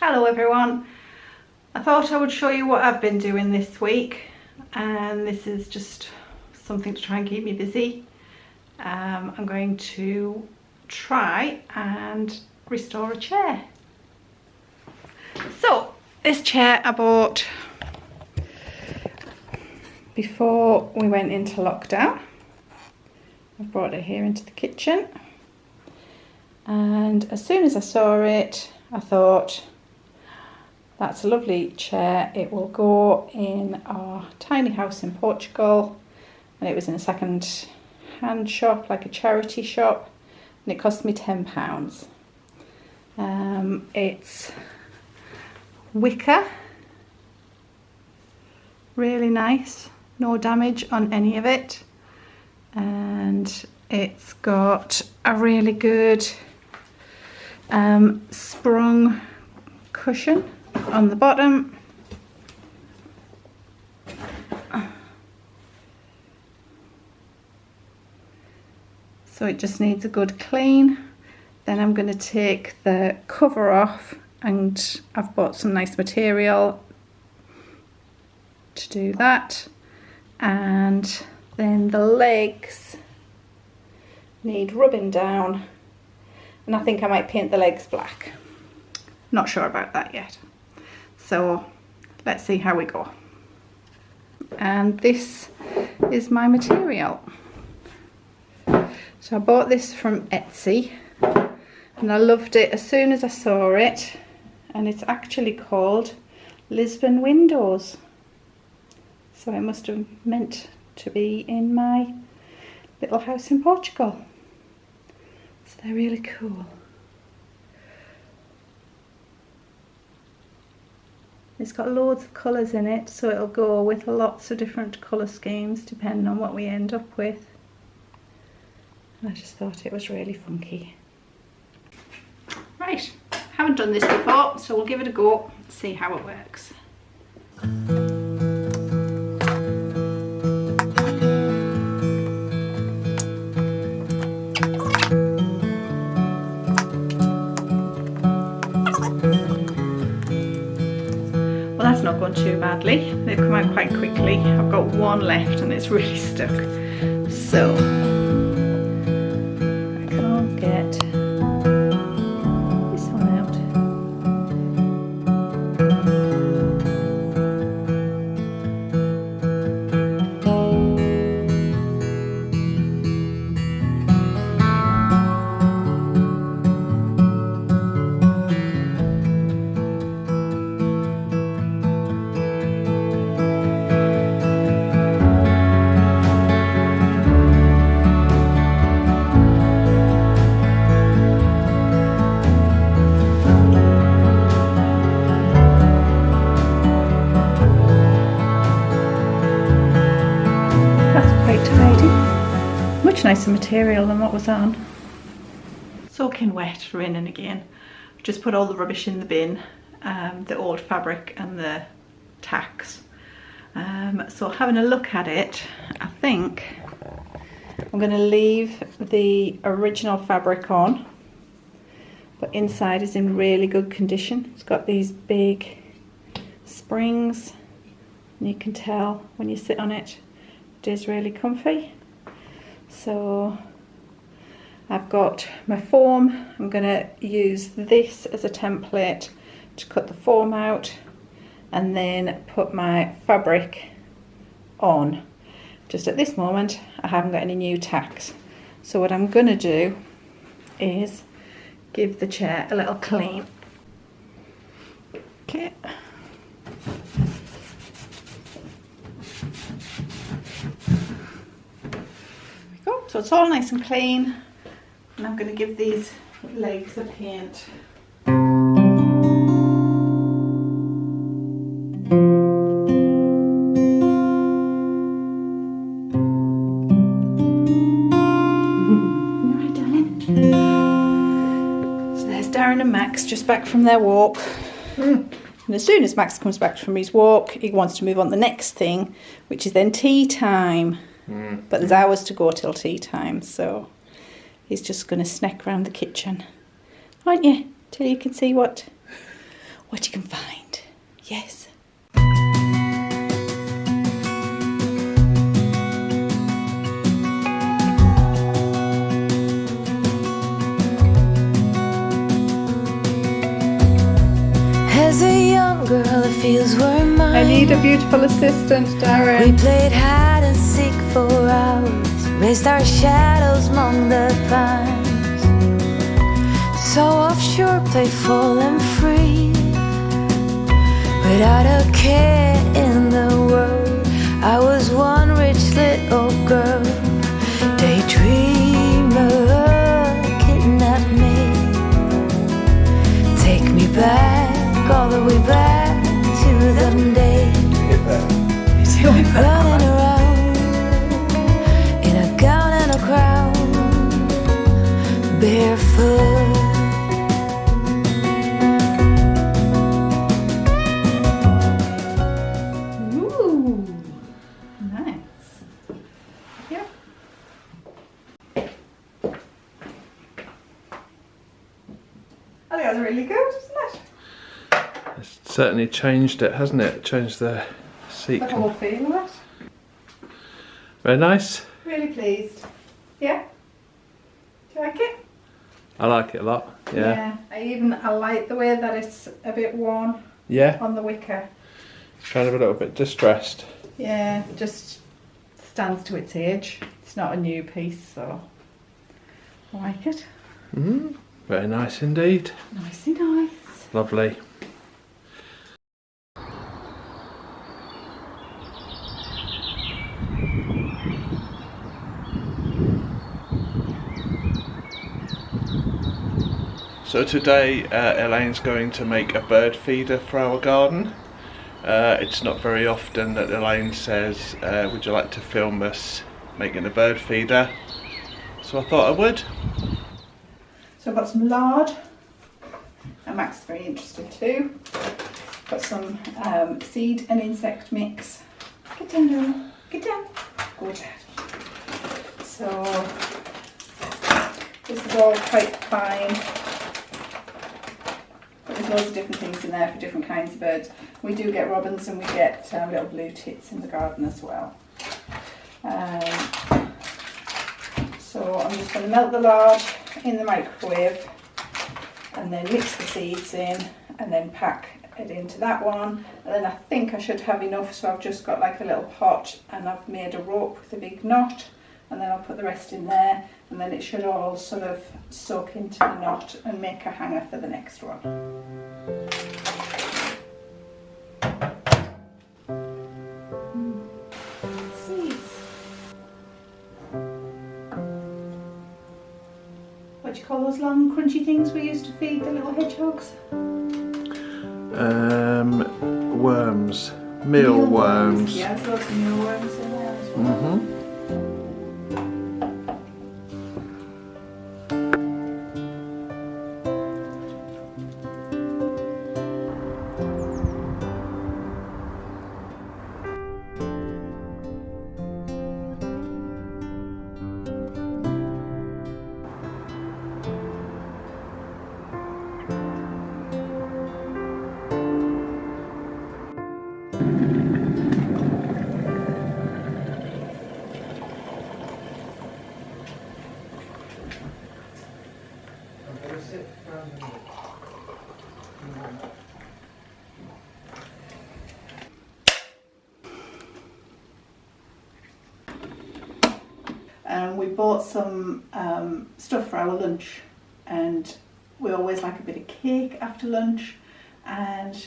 Hello everyone. I thought I would show you what I've been doing this week, and this is just something to try and keep me busy. I'm going to try and restore a chair. So this chair I bought before we went into lockdown. I brought it here into the kitchen, and as soon as I saw it I thought, that's a lovely chair, it will go in our tiny house in Portugal. And it was in a second hand shop, like a charity shop, and it cost me £10. It's Wicker, really nice, no damage on any of it, and it's got a really good sprung cushion on the bottom. So it just needs a good clean. Then I'm going to take the cover off, and I've bought some nice material to do that. And then the legs need rubbing down, and I think I might paint the legs black. Not sure about that yet. So let's see how we go. And this is my material. So I bought this from Etsy and I loved it as soon as I saw it, and it's actually called Lisbon Windows. So it must have meant to be in my little house in Portugal. So they're really cool. It's got loads of colours in it, so it'll go with lots of different colour schemes depending on what we end up with. And I just thought it was really funky. Right, haven't done this before, so we'll give it a go, see how it works. Well, that's not gone too badly. They've come out quite quickly. I've got one left and it's really stuck. So I can't get this one out. Much nicer material than what was on. Soaking wet, raining again. Just put all the rubbish in the bin, the old fabric and the tacks. So having a look at it, I think I'm going to leave the original fabric on, but inside is in really good condition. It's got these big springs, and you can tell when you sit on it, it is really comfy. So I've got my foam. I'm going to use this as a template to cut the foam out and then put my fabric on. Just at this moment I haven't got any new tacks, so what I'm going to do is give the chair a little clean. Okay. So it's all nice and clean, and I'm going to give these legs a paint. Alright, darling. So there's Darren and Max just back from their walk. And as soon as Max comes back from his walk, he wants to move on to the next thing, which is then tea time. But there's hours to go till tea time, so he's just going to snack around the kitchen, aren't you? Till you can see what what you can find. Yes. As a young girl, it feels we're mine. I need a beautiful assistant, Darren. We played hide and seek for hours, raised our shadows among the pines. So offshore, playful and free, without a care in the world. I was one rich little girl, daydreamer, kidnap me, take me back, all the way back to them days. Running around in a gown and a crown, barefoot. Ooh, nice. Yep. I think that's really good, isn't it? It's certainly changed it, hasn't it? Changed the seat. The whole feel of it. Very nice. Really pleased. Yeah? Do you like it? I like it a lot. Yeah. I like the way that it's a bit worn Yeah. on the wicker. Kind of a little bit distressed. Yeah, it just stands to its age. It's not a new piece, so I like it. Very nice indeed. Nicey nice. Lovely. So today Elaine's going to make a bird feeder for our garden. It's not very often that Elaine says, would you like to film us making a bird feeder? So I thought I would. So I've got some lard, and Max is very interested too. Got some seed and insect mix. Get down, Darren. Get down. Good. So this is all quite fine. But there's loads of different things in there for different kinds of birds. We do get robins and we get little blue tits in the garden as well. So I'm just going to melt the lard in the microwave and then mix the seeds in and then pack it into that one. And then I think I should have enough, so I've just got like a little pot and I've made a rope with a big knot, and then I'll put the rest in there, and then it should all sort of soak into the knot and make a hanger for the next one. What do you call those long crunchy things we used to feed the little hedgehogs? Worms. Mealworms. Yeah, there's lots of mealworms in there as well. We bought some stuff for our lunch, and we always like a bit of cake after lunch, and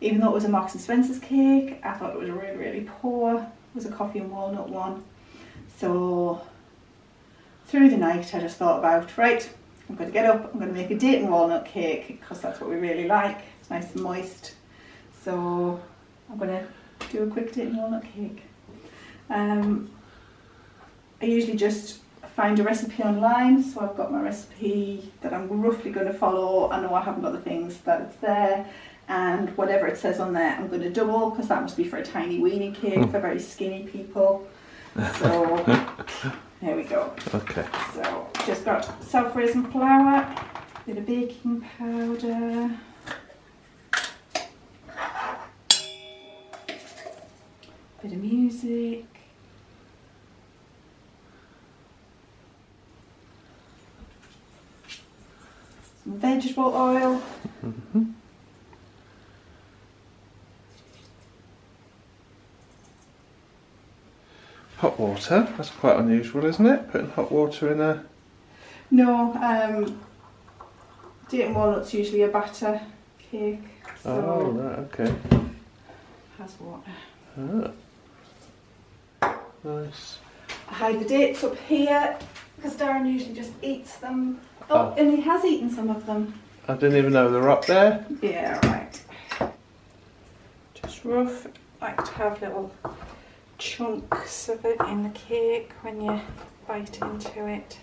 even though it was a Marks and Spencer's cake, I thought it was really, really poor. It was a coffee and walnut one. So through the night I just thought about, right, I'm going to get up, I'm going to make a date and walnut cake because that's what we really like. It's nice and moist. So I'm going to do a quick date and walnut cake. I usually just find a recipe online, so I've got my recipe that I'm roughly going to follow. I know I haven't got the things that it's there, and whatever it says on there I'm going to double, because that must be for a tiny weenie cake for very skinny people. So there we go. Okay. So just got self-raising flour, a bit of baking powder, Bit of music. Some vegetable oil. Hot water, that's quite unusual, isn't it? Putting hot water in a... No, Date and Walnut's usually a batter cake. So oh, right, okay. Has water. Ah. Nice. I hide the dates up here because Darren usually just eats them. Oh, and he has eaten some of them. I didn't even know they were up there. Yeah, right. Just rough. I like to have little chunks of it in the cake when you bite into it.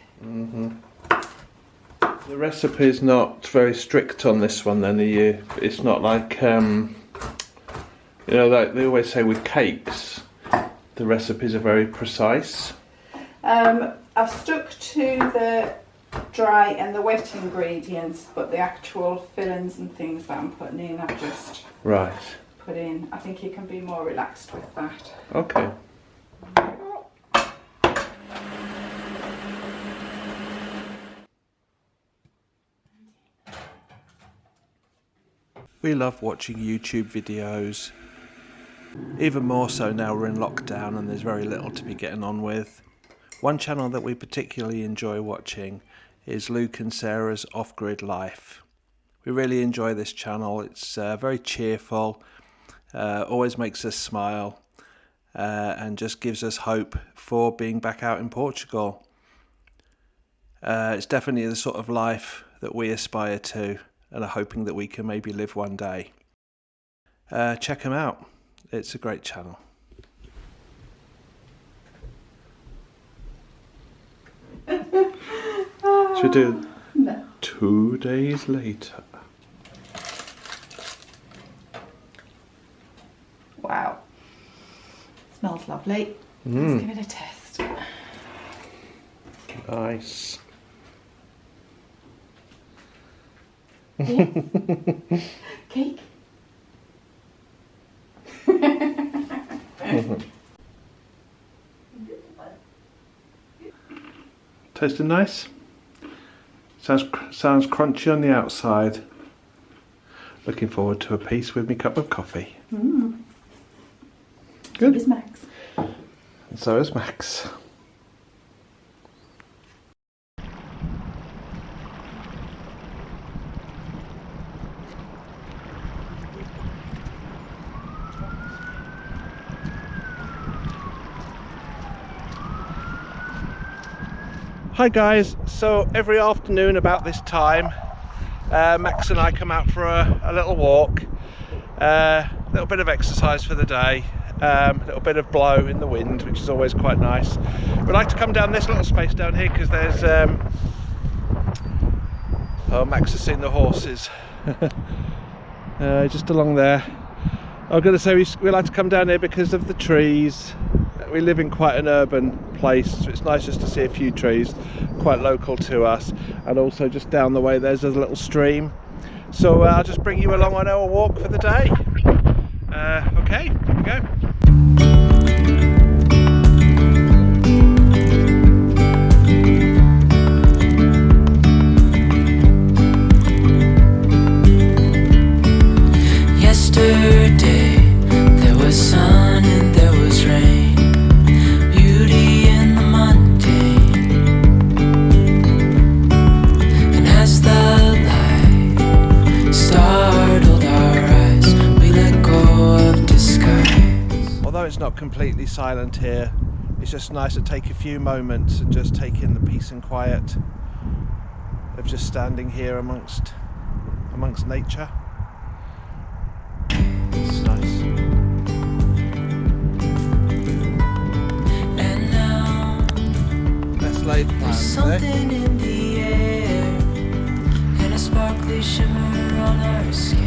The recipe's not very strict on this one then, are you? It's not like, you know, like they always say with cakes, the recipes are very precise. I've stuck to the dry and the wet ingredients, but the actual fillings and things that I'm putting in, I've just put in. I think you can be more relaxed with that. Okay. We love watching YouTube videos, even more so now we're in lockdown and there's very little to be getting on with. One channel that we particularly enjoy watching is Luke and Sarah's Off-Grid Life. We really enjoy this channel. It's very cheerful, always makes us smile, and just gives us hope for being back out in Portugal. It's definitely the sort of life that we aspire to and are hoping that we can maybe live one day. Check them out. It's a great channel. Should we do No. 2 days later? Wow. Smells lovely. Let's give it a test. Nice. Yes. Cake. Tasting nice. Sounds crunchy on the outside. Looking forward to a piece with me cup of coffee. Good. Good. Is Max. And so is Max. Hi guys, so every afternoon about this time Max and I come out for a little walk, a little bit of exercise for the day, a little bit of blow in the wind, which is always quite nice. We like to come down this little space down here because there's oh, Max has seen the horses. Just along there. I'm going to say we like to come down here because of the trees. We live in quite an urban place, so it's nice just to see a few trees quite local to us, and also just down the way there's a little stream. So I'll just bring you along on our walk for the day. Okay, here we go. Yesterday there was sun and there was rain, beauty in the mundane. And as the light startled our eyes, we let go of disguise. Although it's not completely silent here, it's just nice to take a few moments and just take in the peace and quiet of just standing here amongst nature. It's nice. And now Let's lay there's plans something in the air, and a sparkly shimmer on our skin.